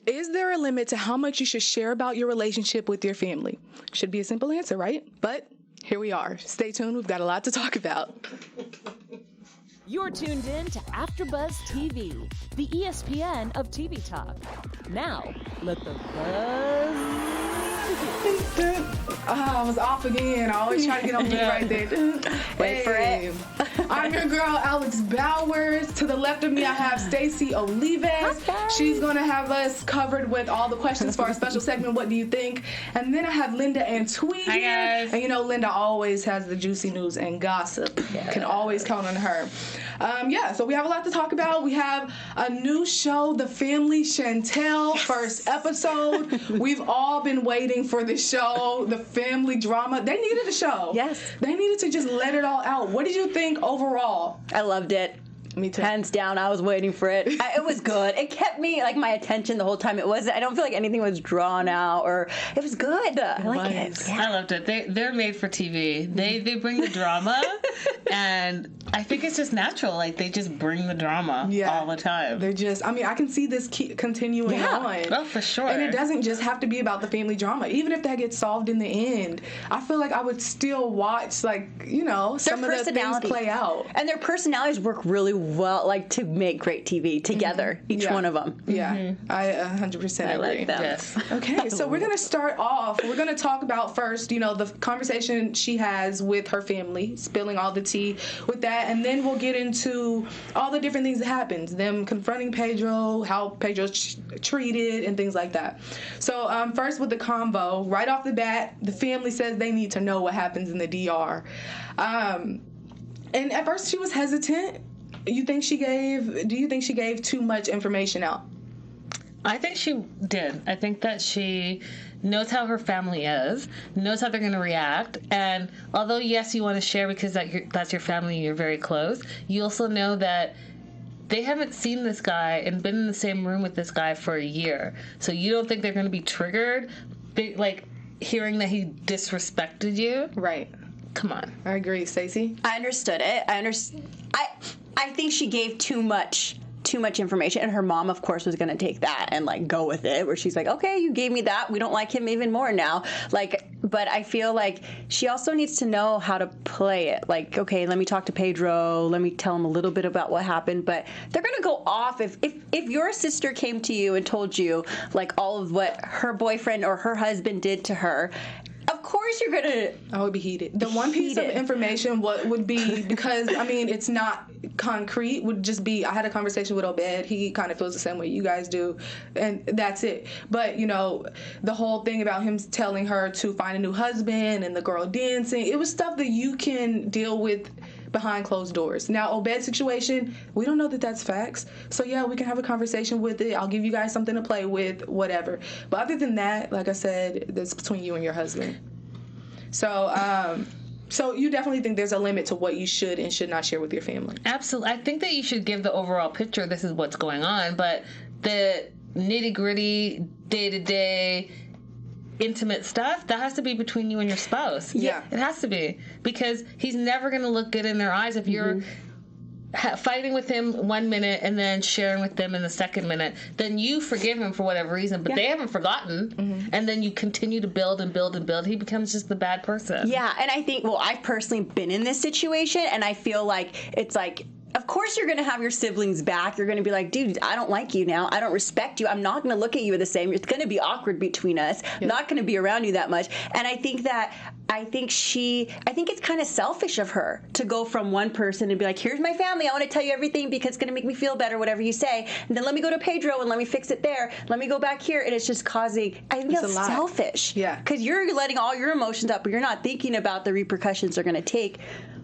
Is there a limit to how much you should share about your relationship with your family? Should be a simple answer, right? But here we are. Stay tuned. We've got a lot to talk about. You're tuned in to AfterBuzz TV, the ESPN of TV talk. Now, let the buzz begin. I was off again. I always try to get on beat right there. Wait for it. I'm your girl, Alex Bowers. To the left of me, I have Stacey Olivas. She's going to have us covered with all the questions for our special segment, What Do You Think? And then I have Linda Antwi here. Hi, guys. And you know, Linda always has the juicy news and gossip. Yes. Can always count on her. So we have a lot to talk about. We have a new show, The Family Chantel, first episode. We've all been waiting for this show, the family drama. They needed a show. Yes. They needed to just let it all out. What did you think overall? I loved it. Me too. Hands down, I was waiting for it. It was good. It kept me, like, my attention the whole time. I don't feel like anything was drawn out, or it was good. I like it. Yeah. I loved it. They're made for TV. They bring the drama, and I think it's just natural. Like, they just bring the drama all the time. They're just, I can see this continuing on. Oh, for sure. And it doesn't just have to be about the family drama. Even if that gets solved in the end, I feel like I would still watch, like, you know, some of the things play out. And their personalities work really well, like, to make great TV together, each one of them. Yeah, I 100% agree. I like them. Yes. Okay, so we're going to start off. We're going to talk about first, you know, the conversation she has with her family, spilling all the tea with that, and then we'll get into all the different things that happens, them confronting Pedro, how Pedro's treated, and things like that. So first with the convo, right off the bat, the family says they need to know what happens in the DR. And at first she was hesitant. Do you think she gave too much information out? I think she did. I think that she knows how her family is, knows how they're going to react, and although, yes, you want to share because that's your family, you're very close, you also know that they haven't seen this guy and been in the same room with this guy for a year. So you don't think they're going to be triggered, like, hearing that he disrespected you? Right. Come on. I agree. Stacey? I understood it. I think she gave too much information, and her mom, of course, was going to take that and, like, go with it, where she's like, okay, you gave me that, we don't like him even more now, like, but I feel like she also needs to know how to play it. Like, okay, let me talk to Pedro, let me tell him a little bit about what happened, but they're going to go off if your sister came to you and told you, like, all of what her boyfriend or her husband did to her. Of course you're gonna. I would be heated. The one piece of information would be, because it's not concrete, would just be, I had a conversation with Obed. He kind of feels the same way you guys do, and that's it. But you know, the whole thing about him telling her to find a new husband and the girl dancing, it was stuff that you can deal with behind closed doors. Now, Obed's situation, we don't know that that's facts. So yeah, we can have a conversation with it. I'll give you guys something to play with, whatever. But other than that, like I said, that's between you and your husband. So, so you definitely think there's a limit to what you should and should not share with your family? Absolutely. I think that you should give the overall picture. This is what's going on, but the nitty-gritty, day-to-day, intimate stuff, that has to be between you and your spouse. Yeah. It has to be, because he's never going to look good in their eyes if you're fighting with him 1 minute and then sharing with them in the second minute. Then you forgive him for whatever reason, but they haven't forgotten, and then you continue to build and build and build. He becomes just the bad person. Yeah, and I think, well, I've personally been in this situation, and I feel like it's like, of course you're going to have your siblings back. You're going to be like, dude, I don't like you now. I don't respect you. I'm not going to look at you the same. It's going to be awkward between us. I'm not going to be around you that much. And I think it's kind of selfish of her to go from one person and be like, here's my family. I want to tell you everything because it's going to make me feel better, whatever you say. And then let me go to Pedro and let me fix it there. Let me go back here. And it's just causing, I think that's selfish. Yeah. Because you're letting all your emotions up, but you're not thinking about the repercussions they're going to take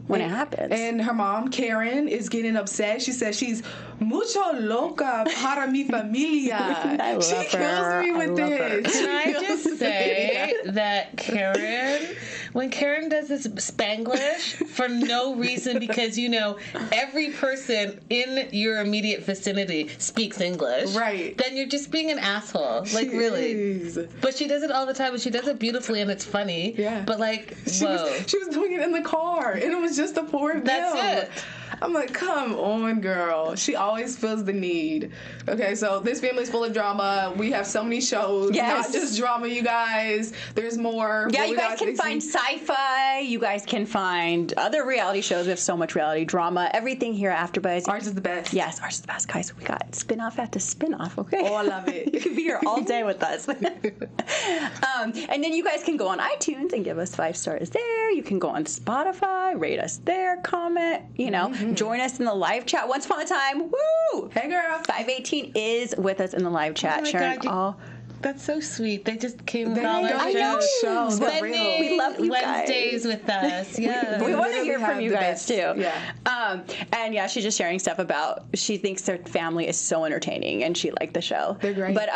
when it happens. And her mom, Karen, is getting upset. She says she's mucho loca para mi familia. I love she kills me with this. Can I just say that Karen, when Karen does this Spanglish for no reason, because, you know, every person in your immediate vicinity speaks English, right? Then you're just being an asshole. Like, really. But she does it all the time, and she does it beautifully, and it's funny. Yeah. But, like, she was doing it in the car, and it was just the four of them. That's it. I'm like, come on, girl. She always feels the need. Okay, so this family's full of drama. We have so many shows. Yes. Not just drama, you guys. There's more. Yeah, What you we guys got, can find sci-fi. You guys can find other reality shows. We have so much reality drama. Everything here at AfterBuzz. Ours is the best. Yes, ours is the best, guys. We got spin-off after spin-off, okay? Oh, I love it. You can be here all day with us. And then you guys can go on iTunes and give us 5 stars there. You can go on Spotify, rate us there, comment, join us in the live chat once upon a time. Woo! Hey, girl. 518 is with us in the live chat, Oh my sharing God, all. That's so sweet. They just came with They all go our I know. shows. They're Spending real. We love you guys. Wednesdays with us. Yeah. We want to literally hear from have you the guys best. too. Yeah. And yeah, she's just sharing stuff about she thinks their family is so entertaining and she liked the show. They're great. But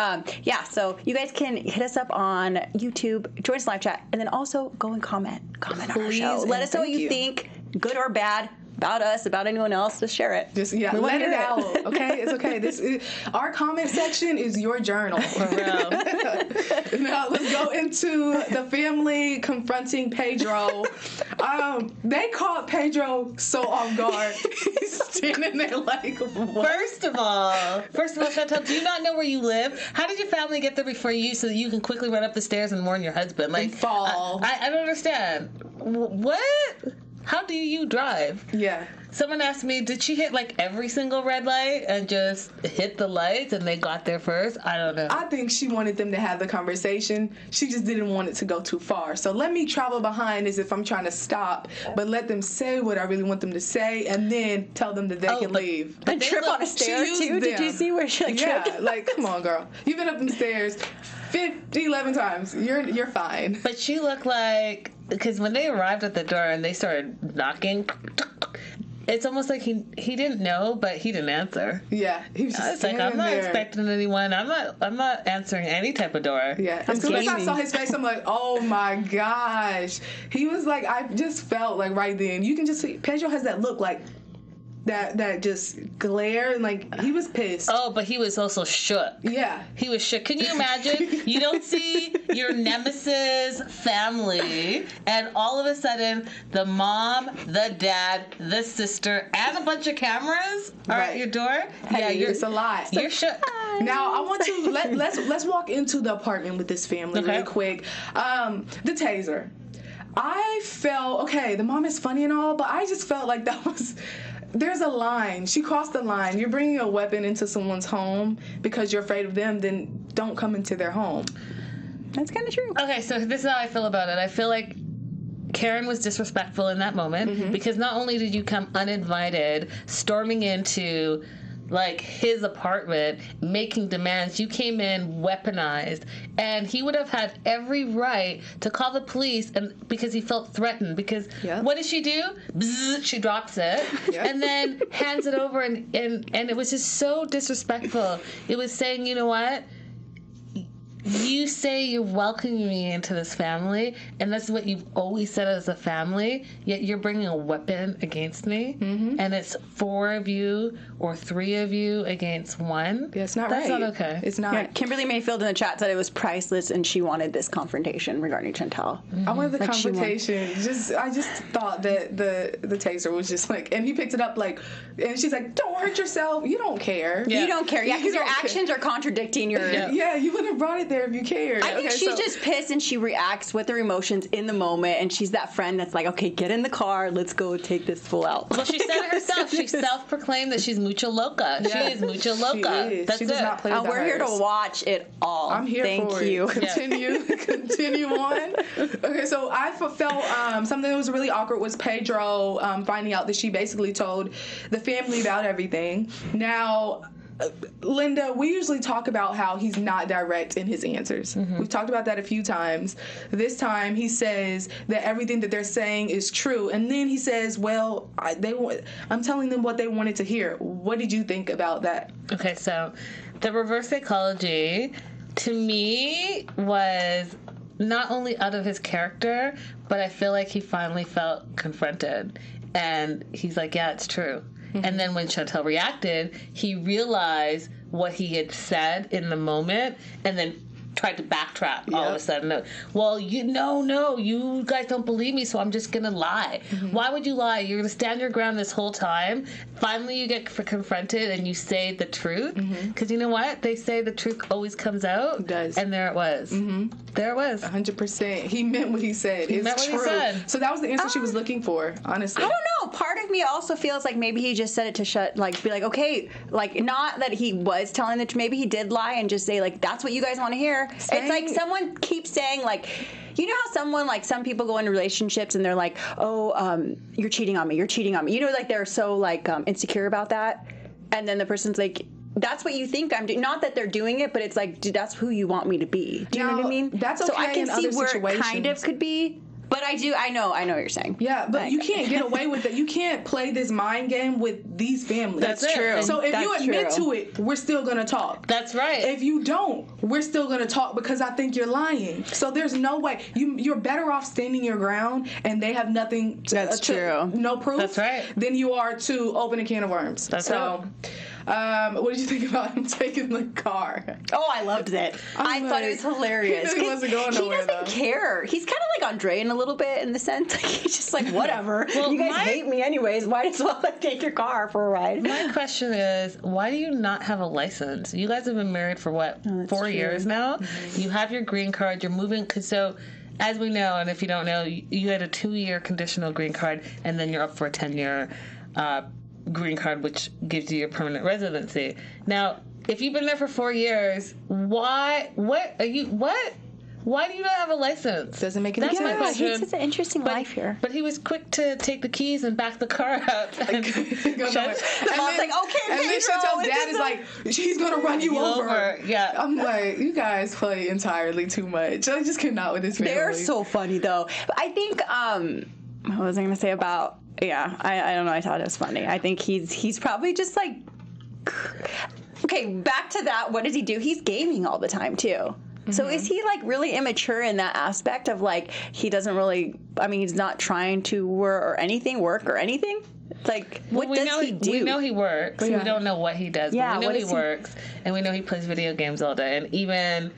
yeah, so you guys can hit us up on YouTube, join us live chat, and then also go and comment on our Please show. and Let us know what thank you you. think, good or bad, about us, about anyone else. Just share it. Just We wanna let hear it out. Okay, it's okay. Our comment section is your journal. For real. Now let's go into the family confronting Pedro. They caught Pedro so off guard. He's standing there like, what? First of all, Chantel, do you not know where you live? How did your family get there before you so that you can quickly run up the stairs and warn your husband? Like, And fall. I don't understand. What? How do you drive? Yeah. Someone asked me, did she hit like every single red light and just hit the lights and they got there first? I don't know. I think she wanted them to have the conversation. She just didn't want it to go too far. So let me travel behind as if I'm trying to stop, but let them say what I really want them to say and then tell them that they can leave. And they trip look- on a stair used too. Did you them. see where she like Yeah, tripped? like, come on, girl. You've been up them stairs 11 times. You're fine. But she looked like, because when they arrived at the door and they started knocking, it's almost like he didn't know, but he didn't answer. Yeah, he was just It's like, standing I'm not there. expecting anyone. I'm not answering any type of door. Yeah, as soon as I gaming. saw his face, I'm like, oh my gosh. He was like, I just felt like right then, you can just see, Pedro has that look like, that just glare, and like, he was pissed. Oh, but he was also shook. Yeah. He was shook. Can you imagine? You don't see your nemesis family, and all of a sudden, the mom, the dad, the sister, and a bunch of cameras are at Right. your door. Hey, it's a lot. You're shook. Now I want to let's walk into the apartment with this family Okay. really quick. The taser. I felt okay. The mom is funny and all, but I just felt like that was. There's a line. She crossed the line. You're bringing a weapon into someone's home because you're afraid of them. Then don't come into their home. That's kind of true. Okay, so this is how I feel about it. I feel like Karen was disrespectful in that moment because not only did you come uninvited, storming into like his apartment, making demands, you came in weaponized, and he would have had every right to call the police, and because he felt threatened. Because Yeah. what does she do? Bzzz, she drops it Yeah. and then hands it over, and it was just so disrespectful. It was saying, you know what? You say you're welcoming me into this family, and that's what you've always said as a family, yet you're bringing a weapon against me, and it's 4 of you or 3 of you against 1. Yeah, it's not That's right. not okay. It's not. Yeah, Kimberly Mayfield in the chat said it was priceless and she wanted this confrontation regarding Chantel. I wanted the Like she won. confrontation. I just thought that the taser was just like, and he picked it up like, and she's like, "Don't hurt yourself. You don't care. Yeah. You don't care. Yeah, because You your don't care. actions are contradicting your... Yeah. Yeah, you wouldn't have brought it there if you cared." I think she's just pissed and she reacts with her emotions in the moment, and she's that friend that's like, okay, get in the car, let's go take this fool out. Well, she said it herself. She self-proclaimed that she's mucho loca. Yeah. She is mucho loca. She is. That's She does it. not play with And the we're here to hers. watch it all. I'm here Thank for you. it. Continue on. Okay, so I felt something that was really awkward was Pedro finding out that she basically told the family about everything. Now, Linda, we usually talk about how he's not direct in his answers. We've talked about that a few times. This time he says that everything that they're saying is true, and then he says, well, I'm telling them what they wanted to hear. What did you think about that? Okay, so the reverse psychology to me was not only out of his character, but I feel like he finally felt confronted. And he's like, yeah, it's true. And then when Chantel reacted, he realized what he had said in the moment and then tried to backtrack all of a sudden. No. Well, no, you guys don't believe me, so I'm just gonna lie. Why would you lie? You're gonna stand your ground this whole time. Finally, you get confronted and you say the truth. Because you know what? They say the truth always comes out. It does. And there it was. There it was. 100%. He meant what he said. He meant what he said. So that was the answer she was looking for, honestly. I don't know. Part of me also feels like maybe he just said it to be like, okay, like, not that he was telling the truth. Maybe he did lie and just say, like, that's what you guys want to hear. It's like someone keeps saying, like, you know how someone, like, some people go into relationships and they're like, oh, you're cheating on me. You know, like, they're so, like, insecure about that. And then the person's like, that's what you think I'm doing. Not that they're doing it, but it's like, dude, that's who you want me to be. Do you know what I mean? That's okay. So I can in see other where situations. it kind of could be. But I know what you're saying. Yeah, but you can't get away with it. You can't play this mind game with these families. That's true. So if you admit to it, we're still going to talk. That's right. If you don't, we're still going to talk because I think you're lying. So there's no way. You're better off standing your ground and they have nothing to no proof. That's right. Than you are to open a can of worms. That's right. What did you think about him taking the car? Oh, I loved it. I thought it was hilarious. He wasn't going nowhere, He doesn't care. He's kind of like Andre in a little bit in the sense, like, he's just like, whatever. Well, you guys hate me anyways. Might as well take your car for a ride. My question is, why do you not have a license? You guys have been married for what, 4 years now? You have your green card. You're moving, so as we know, and if you don't know, you had a 2-year conditional green card, and then you're up for a 10-year green card, which gives you your permanent residency. Now, if you've been there for 4 years, why do you not have a license? Doesn't make any sense. That's my question. He's an interesting life here. But he was quick to take the keys and back the car up. And Mom's like, okay, and then Chantel's dad is like, she's gonna run you over. Yeah. I'm like, you guys play entirely too much. I just cannot with this family. They're so funny though. But I think what was I gonna say about? Yeah, I don't know. I thought it was funny. I think he's probably just like, okay, back to that. What does he do? He's gaming all the time too. So is he like really immature in that aspect of like he doesn't really? I mean, he's not trying to work or anything. Like, what does he do? We know he works. We don't know what he does. Yeah, but we know he works, and we know he plays video games all day. And even,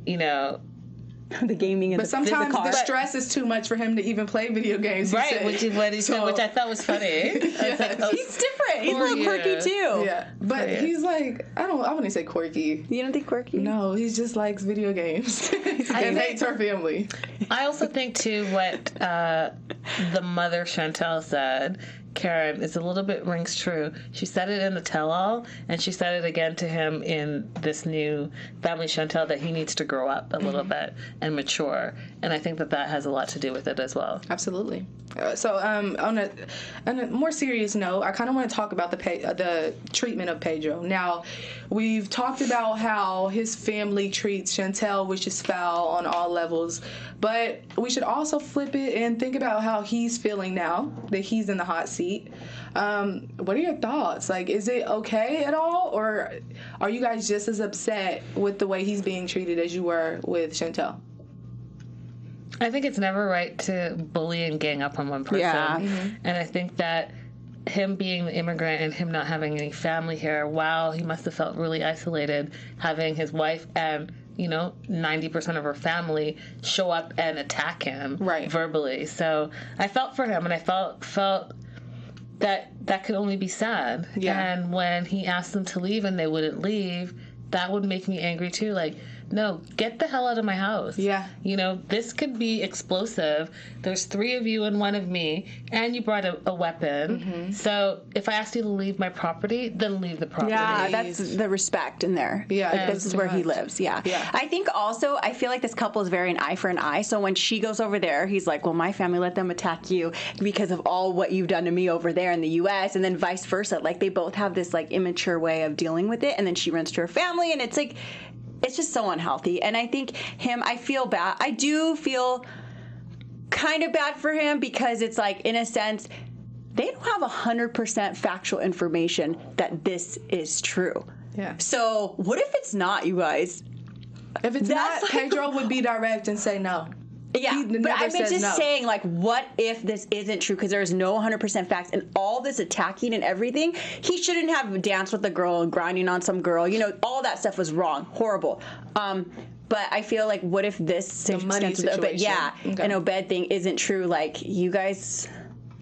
the gaming is. But sometimes the stress is too much for him to even play video games. Right, which is what he said, which I thought was funny. He's different. He's a little quirky too. Yeah, but he's like, I wouldn't say quirky. You don't think quirky? No, he just likes video games and hates our family. I also think too what the mother Chantel said, Karen, is a little bit rings true. She said it in the tell-all, and she said it again to him in this new Family Chantel, that he needs to grow up a little bit and mature. And I think that has a lot to do with it as well. Absolutely. So on a more serious note, I kind of want to talk about the treatment of Pedro. Now, we've talked about how his family treats Chantel, which is foul on all levels. But we should also flip it and think about how he's feeling now that he's in the hot seat. What are your thoughts? Like, is it okay at all? Or are you guys just as upset with the way he's being treated as you were with Chantel? I think it's never right to bully and gang up on one person. Yeah. And I think that him being the immigrant and him not having any family here, wow, he must have felt really isolated having his wife and 90% of her family show up and attack him verbally. So I felt for him, and I felt that could only be sad. Yeah. And when he asked them to leave and they wouldn't leave, that would make me angry too. Like, no, get the hell out of my house. Yeah. This could be explosive. There's 3 of you and 1 of me, and you brought a weapon. So if I asked you to leave my property, then leave the property. Yeah, that's the respect in there. Yeah. Like, this is where he lives. Yeah. I think also, I feel like this couple is very an eye for an eye. So when she goes over there, he's like, well, my family let them attack you because of all what you've done to me over there in the U.S. And then vice versa. Like, they both have this, like, immature way of dealing with it. And then she runs to her family, and it's like, it's just so unhealthy. And I think I feel bad. I do feel kind of bad for him because it's like, in a sense, they don't have 100% factual information that this is true. Yeah. So what if it's not, you guys? If it's not, Pedro would be direct and say no. Yeah, but I'm just saying, like, what if this isn't true? Because there's no 100% facts, and all this attacking and everything, he shouldn't have danced with the girl and grinding on some girl. All that stuff was wrong, horrible. But I feel like, what if this circumstance, an Obed thing isn't true? Like, you guys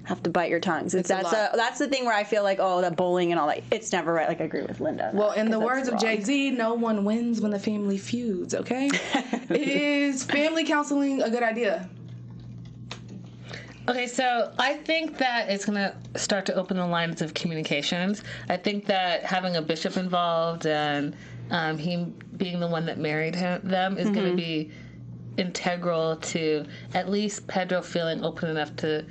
have to bite your tongues. That's the thing where I feel like, oh, that bullying and all that. It's never right. Like, I agree with Linda. Well, in the words of Jay-Z, no one wins when the family feuds. Okay, is family counseling a good idea? Okay, so I think that it's going to start to open the lines of communications. I think that having a bishop involved and him being the one that married them is going to be integral to at least Pedro feeling open enough to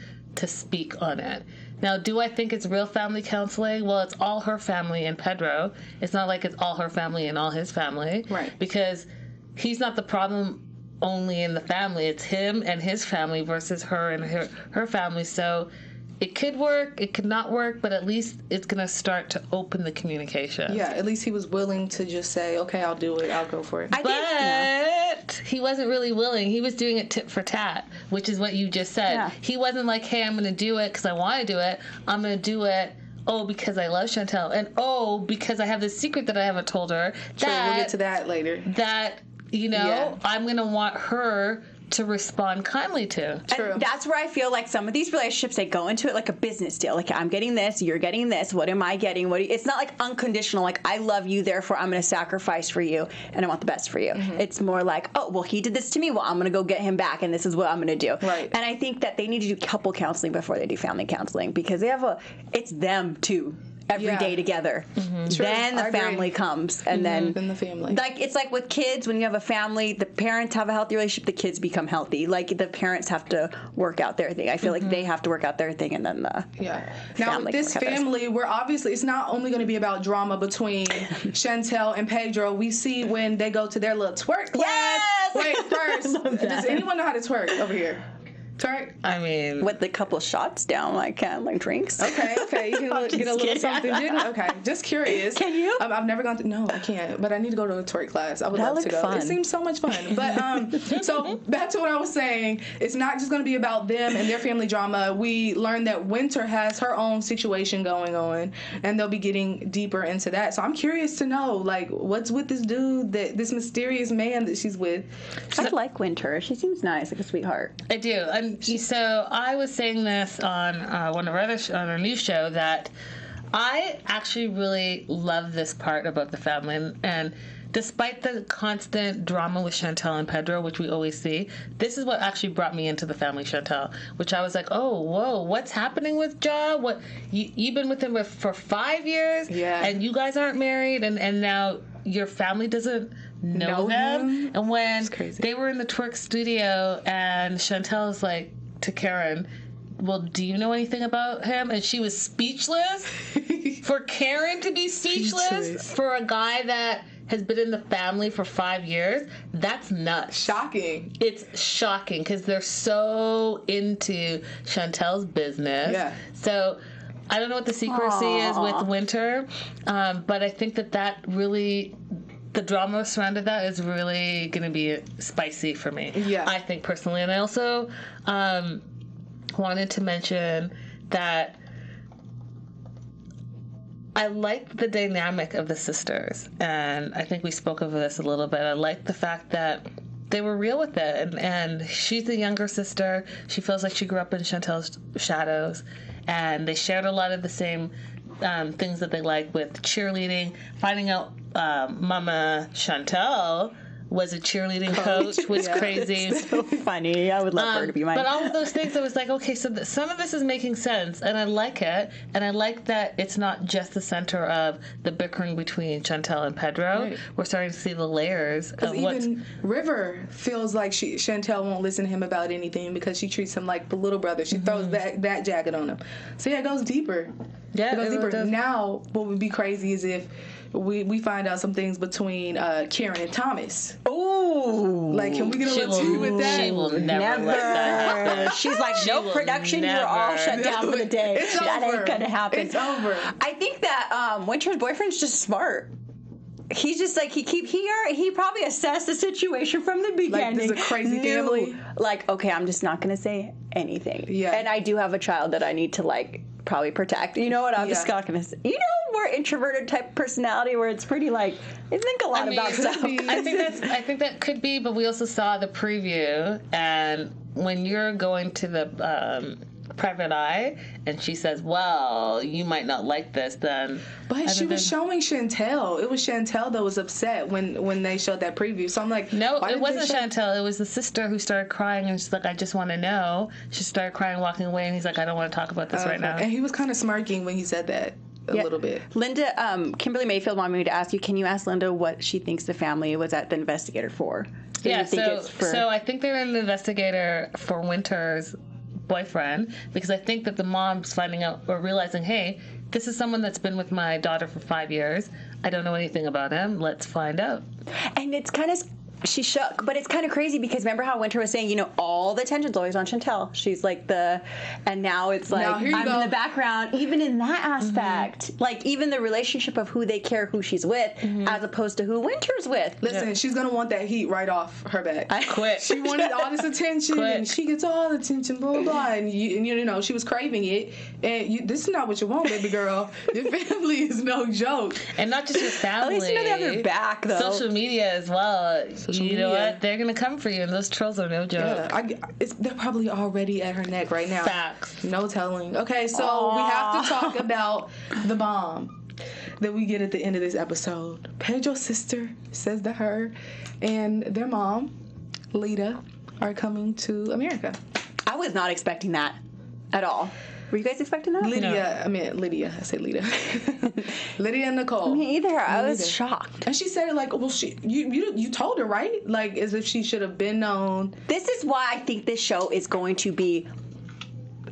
speak on it. Now, do I think it's real family counseling? Well, it's all her family and Pedro. It's not like it's all her family and all his family. Right. Because he's not the problem only in the family. It's him and his family versus her and her family. So it could work, it could not work, but at least it's going to start to open the communication. Yeah, at least he was willing to just say, okay, I'll do it, I'll go for it. But he wasn't really willing. He was doing it tit for tat, which is what you just said. Yeah. He wasn't like, hey, I'm going to do it because I want to do it. I'm going to do it, because I love Chantel. And because I have this secret that I haven't told her. True, we'll get to that later. That, I'm going to want her to respond kindly to. True. And that's where I feel like some of these relationships, they go into it like a business deal. Like, I'm getting this, you're getting this, what am I getting? It's not like unconditional, like, I love you, therefore I'm going to sacrifice for you and I want the best for you. Mm-hmm. It's more like, he did this to me, well, I'm going to go get him back and this is what I'm going to do. Right. And I think that they need to do couple counseling before they do family counseling, because it's them too. Every day together. Mm-hmm. Then the family comes, and then the family. Like, it's like with kids, when you have a family, the parents have a healthy relationship, the kids become healthy. Like, the parents have to work out their thing. I feel like they have to work out their thing, and then the Now, with this family, we're obviously, it's not only going to be about drama between Chantel and Pedro. We see when they go to their little twerk class. Yes! Wait, first, does anyone know how to twerk over here? Twerk? I mean, with the couple shots down, like drinks. Okay, you can get a little something. Okay, just curious. Can you? I've never gone to. No, I can't. But I need to go to a twerk class. I would love to go. Fun. It seems so much fun. But so back to what I was saying. It's not just going to be about them and their family drama. We learned that Winter has her own situation going on, and they'll be getting deeper into that. So I'm curious to know, like, what's with this dude, this mysterious man that she's with. I like Winter. She seems nice, like a sweetheart. I do. So I was saying this on one of our on our news show that I actually really love this part about the family, and despite the constant drama with Chantel and Pedro, which we always see, this is what actually brought me into the family Chantel, which I was like, oh, whoa, what's happening with Ja? What you've been with him for 5 years, and you guys aren't married, and now your family doesn't know them. And when they were in the twerk studio, and Chantel's like to Karen, well, do you know anything about him? And she was speechless. For Karen to be speechless for a guy that has been in the family for 5 years, that's nuts. Shocking. It's shocking because they're so into Chantel's business. Yeah. So I don't know what the secrecy is with Winter, but I think that really, the drama surrounded that is really going to be spicy for me. Yeah. I think personally. And I also wanted to mention that I like the dynamic of the sisters, and I think we spoke of this a little bit. I like the fact that they were real with it, and she's the younger sister. She feels like she grew up in Chantel's shadows, and they shared a lot of the same things that they like with cheerleading. Finding out Mama Chantel was a cheerleading coach was crazy. So funny. I would love her to be mine. But all of those things, I was like, okay, so some of this is making sense, and I like it, and I like that it's not just the center of the bickering between Chantel and Pedro. Right. We're starting to see the layers of even River feels like Chantel won't listen to him about anything because she treats him like the little brother. She throws that jacket on him. So yeah, it goes deeper. Yeah, it goes deeper. Now, what would be crazy is if we find out some things between Karen and Thomas. Ooh. Like, can we get a little tea with that? She will never let that happen. She's like, no production, you're all shut down for the day. That ain't gonna happen. It's over. I think that Winter's boyfriend's just smart. He's just like, he probably assessed the situation from the beginning. Like, this is a crazy family. Like, okay, I'm just not gonna say anything. Yeah. And I do have a child that I need to, like, probably protect. You know what? I'm just not gonna say. You know, more introverted type personality where it's pretty like, I think a lot about stuff. I think that could be, but we also saw the preview, and when you're going to the private eye and she says, well, you might not like this, then but she was showing Chantel. It was Chantel that was upset when they showed that preview. So I'm like, no, it wasn't Chantel. It was the sister who started crying, and she's like, I just want to know. She started crying, walking away, and he's like, I don't want to talk about this right now. And he was kind of smirking when he said that. A little bit. Linda, Kimberly Mayfield wanted me to ask you, can you ask Linda what she thinks the family was at the investigator for? So I think they're an investigator for Winter's boyfriend, because I think that the mom's finding out or realizing, hey, this is someone that's been with my daughter for 5 years. I don't know anything about him. Let's find out. And it's kind of, she shook, but it's kind of crazy because remember how Winter was saying, all the attention's always on Chantel. She's like and now it's like, I'm in the background, even in that aspect. Mm-hmm. Like, even the relationship of who they care, who she's with, as opposed to who Winter's with. Listen, she's going to want that heat right off her back. Quit. She wanted all this attention, and she gets all the attention, blah, blah, blah. And she was craving it. And this is not what you want, baby girl. Your family is no joke. And not just your family. At least they have their back, though. Social media as well. You know what? They're going to come for you, and those trolls are no joke. Yeah, they're probably already at her neck right now. Facts. No telling. Okay, so we have to talk about the bomb that we get at the end of this episode. Pedro's sister says that her and their mom, Lita, are coming to America. I was not expecting that at all. Were you guys expecting that? Lydia. I said Lita. Lydia and Nicole. Me either. I was shocked. And she said it like, well, you told her, right? Like, as if she should have been known. This is why I think this show is going to be,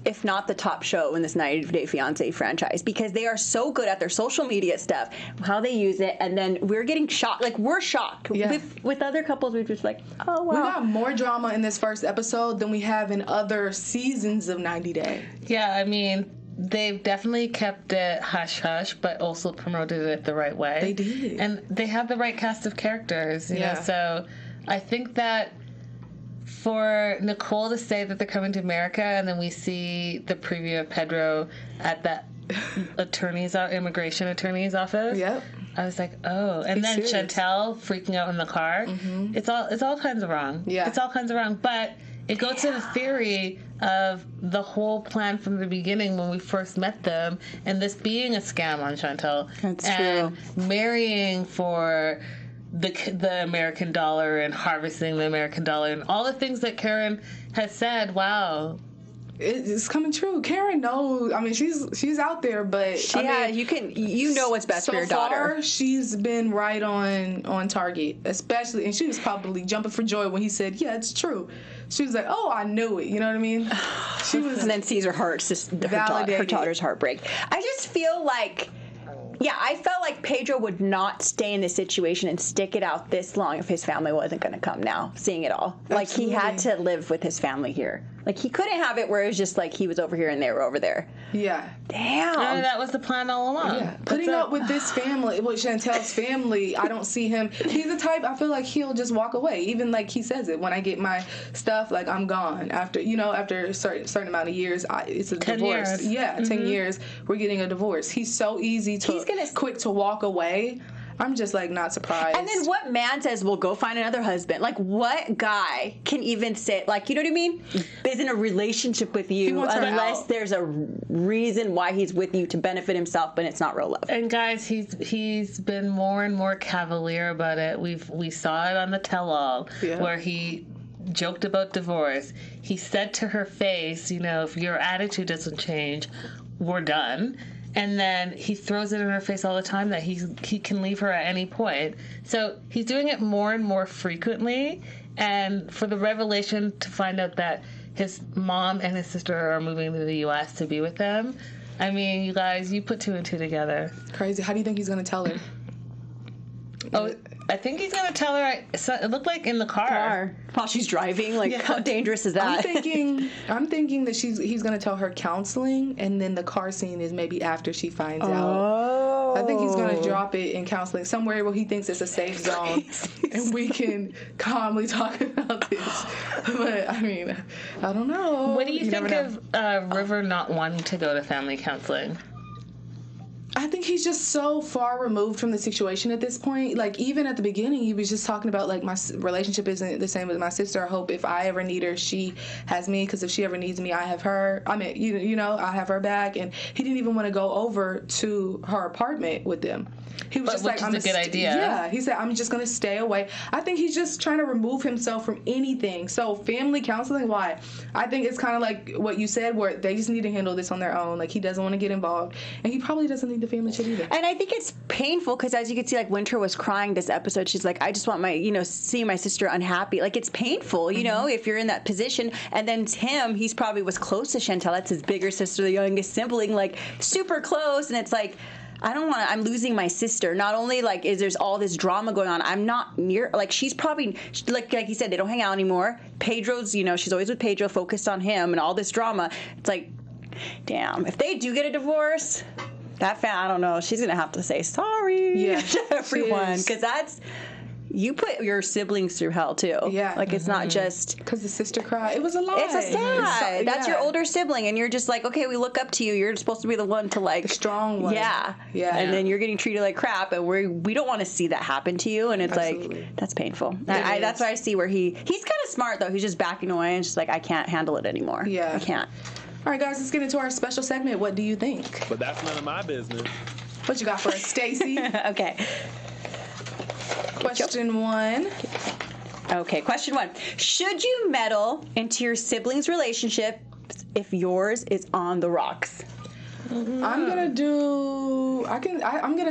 if not the top show in this 90 Day Fiancé franchise, because they are so good at their social media stuff, how they use it, and then we're getting shocked. Like, we're shocked. Yeah. With other couples, we're just like, oh, wow. We got more drama in this first episode than we have in other seasons of 90 Day. Yeah, I mean, they've definitely kept it hush-hush, but also promoted it the right way. They did. And they have the right cast of characters, you know, so I think that for Nicole to say that they're coming to America, and then we see the preview of Pedro at that immigration attorney's office. Yep. I was like, oh. And then serious. Chantel freaking out in the car. Mm-hmm. It's all kinds of wrong. Yeah. It's all kinds of wrong. But it goes to the theory of the whole plan from the beginning when we first met them, and this being a scam on Chantel. That's and true. Marrying for the American dollar and harvesting the American dollar and all the things that Karen has said. Wow. It's coming true. Karen knows. I mean, she's out there, but you know what's best for your daughter. So far, she's been right on target, especially, and she was probably jumping for joy when he said, "Yeah, it's true." She was like, "Oh, I knew it." You know what I mean? She was, and then sees her daughter's heartbreak. I just feel like. Yeah, I felt like Pedro would not stay in this situation and stick it out this long if his family wasn't going to come now, seeing it all. Absolutely. Like, he had to live with his family here. Like, he couldn't have it where it was just like he was over here and they were over there. Yeah. Damn. And that was the plan all along. Yeah. Putting up with this family, with Chantel's family, I don't see him. He's the type, I feel like he'll just walk away. Even like he says it, when I get my stuff, like, I'm gone. After a certain amount of years, it's a 10 divorce. years. Yeah, 10 years, we're getting a divorce. He's so easy quick to walk away. I'm just, like, not surprised. And then what man says, well, go find another husband? Like, what guy can even say, like, you know what I mean? Is in a relationship with you unless there's a reason why he's with you to benefit himself, but it's not real love. And guys, he's been more and more cavalier about it. We saw it on the tell-all where he joked about divorce. He said to her face, you know, if your attitude doesn't change, we're done. And then he throws it in her face all the time that he can leave her at any point. So he's doing it more and more frequently. And for the revelation to find out that his mom and his sister are moving to the U.S. to be with him, I mean, you guys, you put two and two together. Crazy. How do you think he's going to tell her? Oh, I think he's going to tell her. It looked like in the car. While she's driving. Like, how dangerous is that? I'm thinking that he's going to tell her counseling, and then the car scene is maybe after she finds out. I think he's going to drop it in counseling somewhere where he thinks it's a safe zone, and we can calmly talk about this. But, I mean, I don't know. What do you think of River not wanting to go to family counseling? I I think he's just so far removed from the situation at this point. Like, even at the beginning, he was just talking about, like, my relationship isn't the same with my sister. I hope if I ever need her, she has me, because if she ever needs me, I have her. I mean, you know, I have her back. And he didn't even want to go over to her apartment with them. He was just like, I'm a good idea. Yeah, he said, I'm just going to stay away. I think he's just trying to remove himself from anything. So family counseling, why? I think it's kind of like what you said, where they just need to handle this on their own. Like, he doesn't want to get involved. And he probably doesn't need the family shit either. And I think it's painful because, as you can see, like, Winter was crying this episode. She's like, I just want my, seeing my sister unhappy. Like, it's painful, you know, if you're in that position. And then Tim, he's probably was close to Chantel. That's his bigger sister, the youngest sibling, like, super close. And it's like, I'm losing my sister. Not only, like, there's all this drama going on, I'm not near, like, she's probably, like you said, they don't hang out anymore. Pedro's, she's always with Pedro, focused on him and all this drama. It's like, damn, if they do get a divorce, I don't know, she's going to have to say sorry to everyone. Because you put your siblings through hell, too. Yeah. Like, it's not just... Because the sister cried. It was a lie. It's a sad. That's your older sibling, and you're just like, okay, we look up to you. You're supposed to be the one to, like... The strong one. Yeah. And then you're getting treated like crap, and we don't want to see that happen to you, and it's like, that's painful. That's why I see where he's kind of smart, though. He's just backing away and just like, I can't handle it anymore. Yeah. I can't. All right, guys, let's get into our special segment. What do you think? But that's none of my business. What you got for us, Stacey? Okay. Question 1. Okay, question 1. Should you meddle into your siblings' relationship if yours is on the rocks? I'm gonna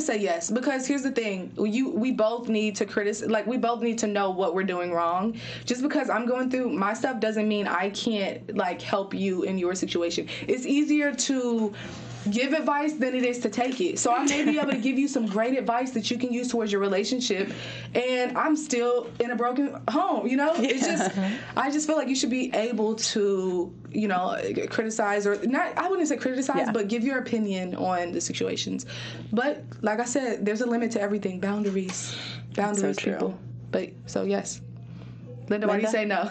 say yes, because here's the thing: we both need to criticize. Like, we both need to know what we're doing wrong. Just because I'm going through my stuff doesn't mean I can't, like, help you in your situation. It's easier to give advice than it is to take it. So I may be able to give you some great advice that you can use towards your relationship, and I'm still in a broken home, It's just, I just feel like you should be able to, criticize, or not, I wouldn't say criticize, but give your opinion on the situations. But like I said, there's a limit to everything. Boundaries, so people. But, so yes. Linda, why do you say no?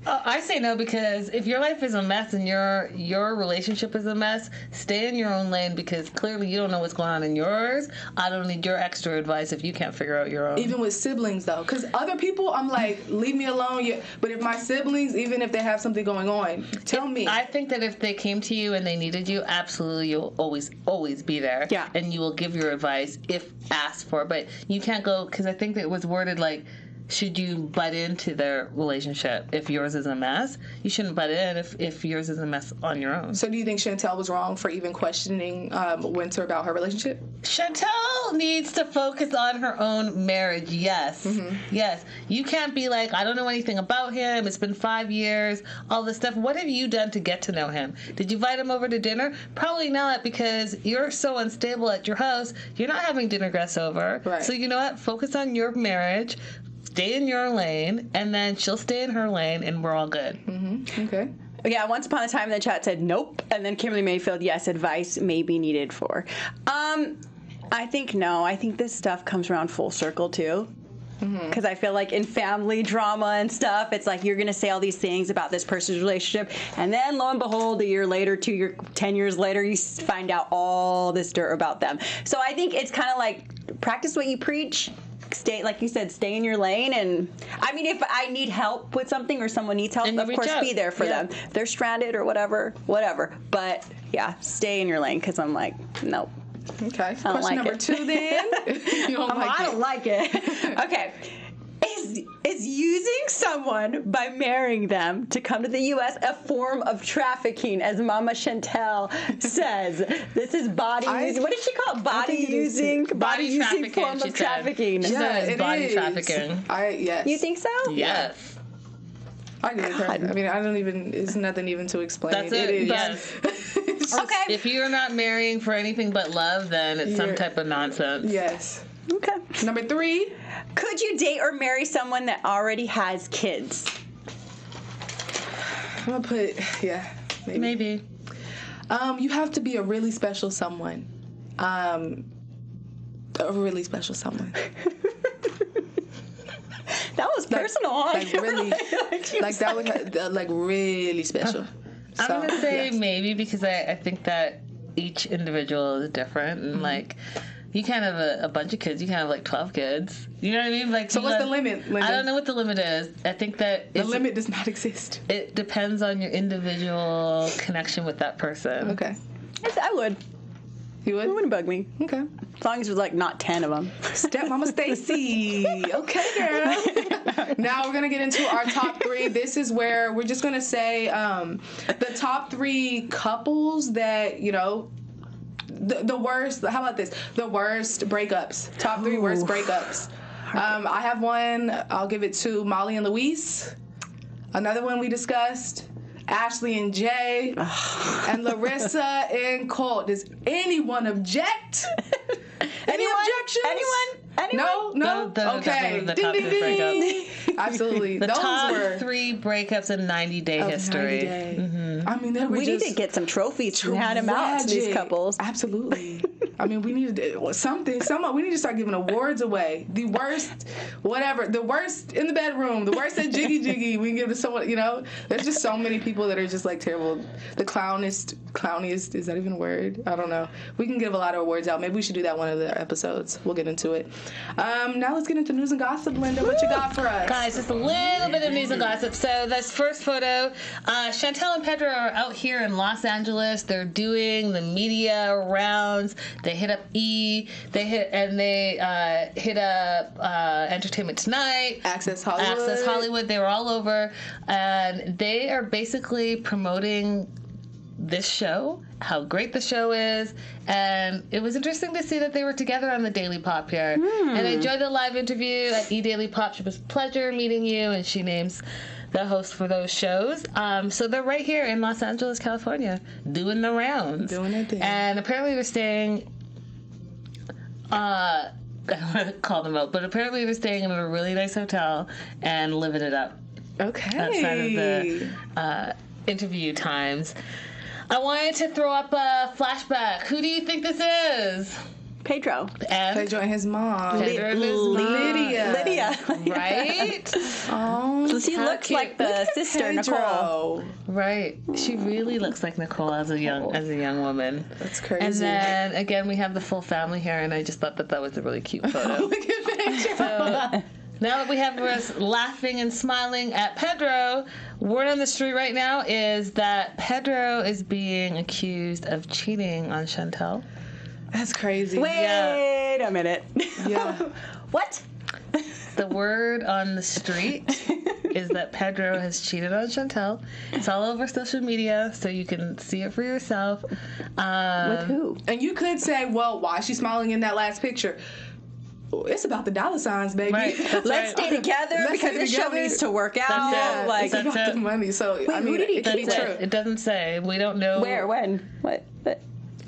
I say no because if your life is a mess and your relationship is a mess, stay in your own lane, because clearly you don't know what's going on in yours. I don't need your extra advice if you can't figure out your own. Even with siblings, though, because other people, I'm like, leave me alone. But if my siblings, even if they have something going on, tell me. I think that if they came to you and they needed you, absolutely, you'll always be there. Yeah. And you will give your advice if asked for. But you can't go, because I think that it was worded like, should you butt into their relationship if yours is a mess? You shouldn't butt in if yours is a mess on your own. So do you think Chantel was wrong for even questioning Winter about her relationship? Chantel needs to focus on her own marriage, yes. Yes. You can't be like, I don't know anything about him, it's been 5 years, all this stuff. What have you done to get to know him? Did you invite him over to dinner? Probably not, because you're so unstable at your house, you're not having dinner guests over. Right. So you know what? Focus on your marriage. Stay in your lane, and then she'll stay in her lane, and we're all good. Okay. Yeah, once upon a time, the chat said nope, and then Kimberly Mayfield, yes, advice may be needed for. I think no. I think this stuff comes around full circle, too. Because I feel like in family drama and stuff, it's like you're going to say all these things about this person's relationship, and then lo and behold, a year later, 10 years later, you find out all this dirt about them. So I think it's kind of like practice what you preach. Stay, like you said, stay in your lane. And I mean, if I need help with something or someone needs help, of course, be there for them. If they're stranded or whatever. But yeah, stay in your lane, because I'm like, nope. Okay. Question number 2 then. You don't like I don't like it. Okay. Is using someone by marrying them to come to the U.S. a form of trafficking, as Mama Chantel says? This is body using. What did she call it? Body using form of trafficking. She said it's body trafficking. Yes. You think so? Yes. I get it. I mean, I don't even. It's nothing even to explain. That's it. It is. Yes. Okay. If you're not marrying for anything but love, then it's some type of nonsense. Yes. Okay. Number 3. Could you date or marry someone that already has kids? I'm gonna put maybe. You have to be a really special someone. A really special someone. That was personal, like really, like that would like really special. I'm gonna say maybe, because I think that each individual is different, and like you can't have a bunch of kids. You can't have like 12 kids. You know what I mean? Like, so what's the limit, Linda? I don't know what the limit is. I think that the limit does not exist. It depends on your individual connection with that person. Okay. I would. You would? It wouldn't bug me. Okay. As long as it was like not 10 of them. Stepmama Stacey. Okay, girl. Now we're gonna get into our top 3. This is where we're just gonna say the top 3 couples that, you know, the worst. How about this? The worst breakups. Top 3 worst breakups. I have one. I'll give it to Molly and Luis. Another one we discussed. Ashley and Jay, and Larissa and Colt. Does anyone object? Any objections? Anyone? No? Okay. The Ding, top ding, 3 ding. breakups. Absolutely. The Those top were 3 breakups in 90-day history. 90-day. I mean, they were We just need to get some trophies and hand them out to these tragic. couples. Absolutely. I mean, we need to something. We need to start giving awards away. The worst, whatever. The worst in the bedroom. The worst at Jiggy Jiggy. We can give to someone. You know, there's just so many people that are just like terrible. The clowniest. Is that even a word? I don't know. We can give a lot of awards out. Maybe we should do that one of the episodes. We'll get into it. Now let's get into news and gossip. Linda, what you got for us? Guys, just a little bit of news and gossip. So this first photo, Chantel and Pedro are out here in Los Angeles. They're doing the media rounds. They hit up E. They hit up Entertainment Tonight. Access Hollywood. They were all over, and they are basically promoting this show, how great the show is, and it was interesting to see that they were together on the Daily Pop here. And I enjoyed the live interview at E! Daily Pop. It was a pleasure meeting you, and she names the host for those shows. So they're right here in Los Angeles, California, doing the rounds. Doing their thing. And apparently they're staying, I don't want to call them out, but apparently they're staying in a really nice hotel and living it up. Okay. Outside of the interview times. I wanted to throw up a flashback. Who do you think this is? Pedro. And Pedro and his mom. Pedro and his mom. Lydia. Right? Oh, So she looks like the sister, Nicole. Right. She really looks like Nicole as a young woman. That's crazy. And then again we have the full family here, and I just thought that was a really cute photo. Look at Pedro. So, now that we have us laughing and smiling at Pedro, word on the street right now is that Pedro is being accused of cheating on Chantel. That's crazy. Wait a minute. Yeah. What? The word on the street is that Pedro has cheated on Chantel. It's all over social media, so you can see it for yourself. With who? And you could say, well, why is she smiling in that last picture? It's about the dollar signs, baby. Right, Let's stay together because this show needs to work out. it. Like, It's about the money. So, I mean, who did he it could be cheat with? true. It doesn't say. We don't know. where, when, what?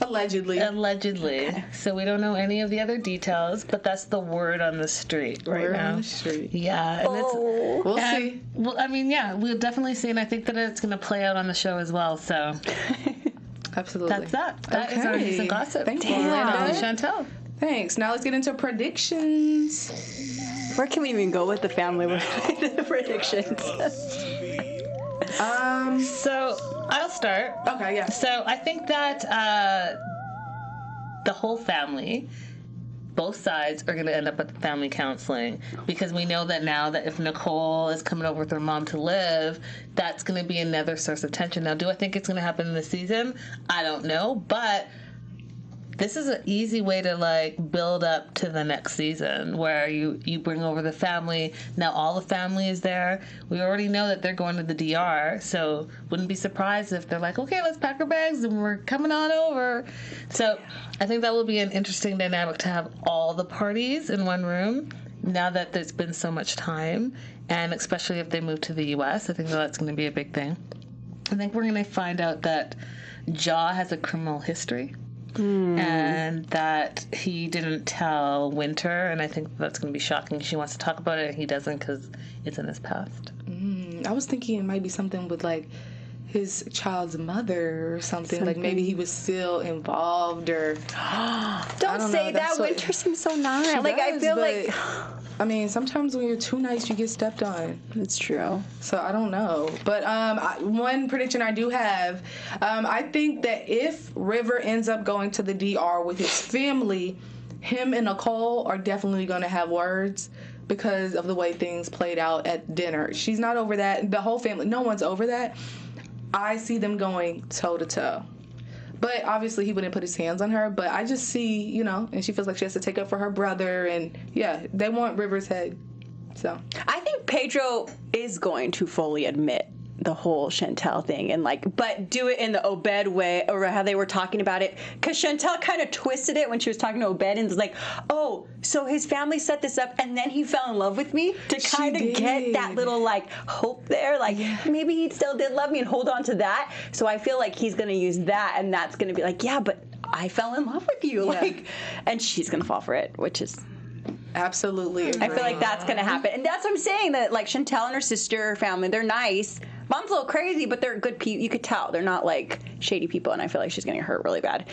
Allegedly. Allegedly. So we don't know any of the other details, but that's the word on the street right Word now. on the street. Yeah. And Oh. We'll see. Well, I mean, yeah, we'll definitely see, and I think that it's going to play out on the show as well. So Absolutely. that's that. That is our Okay. news and gossip. Thanks, for Linda. Chantel. Thanks. Now let's get into predictions. Where can we even go with the family predictions? So I'll start. Okay, yeah. So I think that the whole family, both sides, are going to end up at the family counseling, because we know that now that if Nicole is coming over with her mom to live, that's going to be another source of tension. Now, do I think it's going to happen in this season? I don't know, but this is an easy way to like build up to the next season, where you bring over the family. Now all the family is there. We already know that they're going to the DR, so wouldn't be surprised if they're like, okay, let's pack our bags and we're coming on over. So I think that will be an interesting dynamic to have all the parties in one room now that there's been so much time, and especially if they move to the US. I think that's going to be a big thing. I think we're going to find out that Jaw has a criminal history. And that he didn't tell Winter, and I think that's going to be shocking. She wants to talk about it, and he doesn't because it's in his past. I was thinking it might be something with like his child's mother or something. Like maybe he was still involved or. Don't say that. That's what- Winter seems so nice. She Like I does, feel but like I mean, sometimes when you're too nice, you get stepped on. It's true. So I don't know. But one prediction I do have, I think that if River ends up going to the DR with his family, him and Nicole are definitely going to have words because of the way things played out at dinner. She's not over that. The whole family, no one's over that. I see them going toe-to-toe. But obviously he wouldn't put his hands on her. But I just see, and she feels like she has to take up for her brother. And, yeah, they want River's head. So I think Pedro is going to fully admit the whole Chantel thing and but do it in the Obed way, or how they were talking about it, because Chantel kind of twisted it when she was talking to Obed and was like, oh, so his family set this up and then he fell in love with me, to kind of get that little hope there, maybe he still did love me and hold on to that. So I feel like he's going to use that, and that's going to be like, yeah, but I fell in love with you, and she's going to fall for it, which is absolutely agree. I feel like that's going to happen. And that's what I'm saying, that Chantel and her sister family, they're nice. Mom's a little crazy, but they're good people. You could tell they're not shady people, and I feel like she's getting hurt really bad.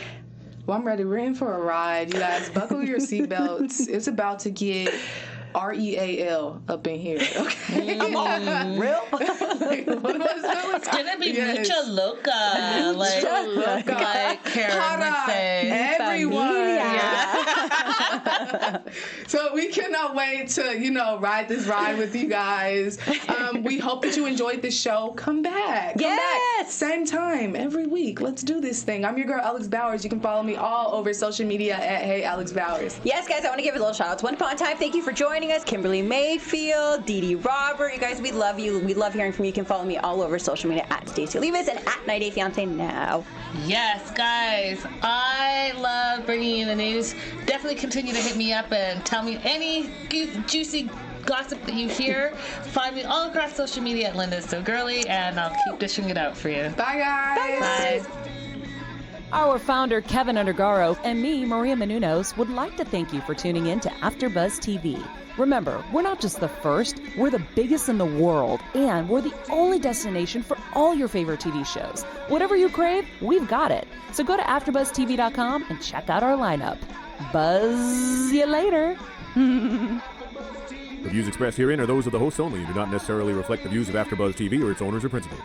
Well, I'm ready. We're in for a ride. You guys, buckle your seatbelts. It's about to get REAL up in here. Okay. Real? What was that? It's gonna be mucha loca. Like Karen would say. Everyone. Yeah. So we cannot wait to, ride this ride with you guys. We hope that you enjoyed this show. Come back. Come back. Same time every week. Let's do this thing. I'm your girl, Alex Bowers. You can follow me all over social media at Hey Alex Bowers. Yes, guys, I want to give a little shout out to Once Upon a Time. Thank you for joining us. Kimberly Mayfield, Dee Dee Robert. You guys, we love you. We love hearing from you. You can follow me all over social media at Stacey Olivas and at 90 Day Fiance now. Yes, guys, I love bringing you the news. Definitely continue to hit me up and tell me any juicy gossip that you hear. Find me all across social media at Linda's So Girly, and I'll keep dishing it out for you. Bye, guys. Bye. Our founder, Keven Undergaro, and me, Maria Menounos, would like to thank you for tuning in to AfterBuzz TV. Remember, we're not just the first, we're the biggest in the world, and we're the only destination for all your favorite TV shows. Whatever you crave, we've got it. So go to AfterBuzzTV.com and check out our lineup. Buzz you later. The views expressed herein are those of the hosts only and do not necessarily reflect the views of AfterBuzz TV or its owners or principals.